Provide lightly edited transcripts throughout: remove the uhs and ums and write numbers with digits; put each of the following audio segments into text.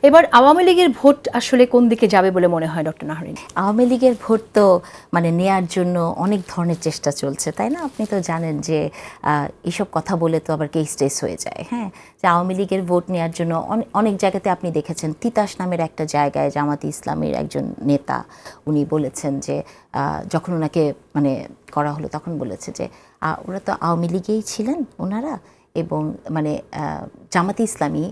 এবার আওয়ামী লীগের ভোট আসলে কোন দিকে যাবে বলে মনে হয় ডক্টর নাহরিন? আওয়ামী লীগের ভোট তো মানে নেয়ার জন্য অনেক ধরনের চেষ্টা চলছে, তাই না? আপনি তো জানেন যে এইসব কথা বলে তো আবার কেস টেস হয়ে যায়। হ্যাঁ, যে আওয়ামী লীগের ভোট নেওয়ার জন্য অনেক জায়গাতে আপনি দেখেছেন, তিতাস নামের একটা জায়গায় জামাতে ইসলামের একজন নেতা উনি বলেছেন যে যখন ওনাকে মানে করা হলো তখন বলেছে যে ওরা তো আওয়ামী লীগেই ছিলেন ওনারা, এবং মানে জামাতে ইসলামী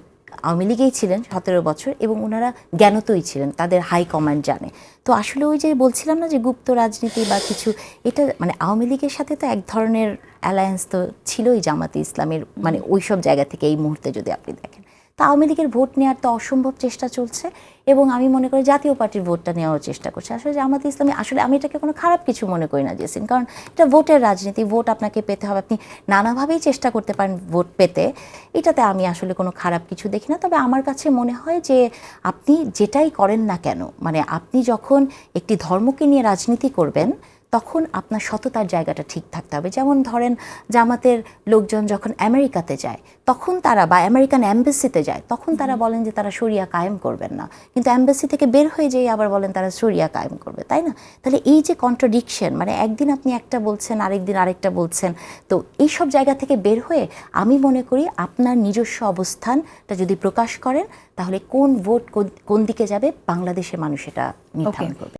আওয়ামী লীগেই ছিলেন 17 বছর, এবং ওনারা জ্ঞানতই ছিলেন, তাদের হাই কমান্ড জানে। তো আসলে ওই যে বলছিলাম না যে গুপ্ত রাজনীতি বা কিছু, এটা মানে আওয়ামী লীগের সাথে তো এক ধরনের অ্যালায়েন্স তো ছিলই জামাতে ইসলামের, মানে ওই সব জায়গা থেকে এই মুহূর্তে যদি আপনি দেখেন। তা আওয়ামী লীগের ভোট নেওয়ার তো অসম্ভব চেষ্টা চলছে, এবং আমি মনে করি জাতীয় পার্টির ভোটটা নেওয়ার চেষ্টা করছে। আসলে জামাতে ইসলামী, আসলে আমি এটাকে কোনো খারাপ কিছু মনে করি না জেসিন, কারণ এটা ভোটের রাজনীতি, ভোট আপনাকে পেতে হবে, আপনি নানাভাবেই চেষ্টা করতে পারেন ভোট পেতে, এটাতে আমি আসলে কোনো খারাপ কিছু দেখি না। তবে আমার কাছে মনে হয় যে আপনি যেটাই করেন না কেন, মানে আপনি যখন একটি ধর্মকে নিয়ে রাজনীতি করবেন তখন আপনার সততার জায়গাটা ঠিক থাকতে হবে। যেমন ধরেন জামাতের লোকজন যখন আমেরিকাতে যায় তখন তারা, বা আমেরিকান এম্বাসিতে যায় তখন তারা বলেন যে তারা শরিয়া কায়েম করবেন না, কিন্তু এম্বাসি থেকে বের হয়ে যেয়ে আবার বলেন তারা শরিয়া কায়েম করবে, তাই না? তাহলে এই যে কন্ট্রাডিকশন, মানে একদিন আপনি একটা বলছেন আরেকদিন আরেকটা বলছেন, তো এইসব জায়গা থেকে বের হয়ে আমি মনে করি আপনার নিজস্ব অবস্থানটা যদি প্রকাশ করেন তাহলে কোন ভোট কোন দিকে যাবে বাংলাদেশের মানুষ এটা নির্ধারণ করবে।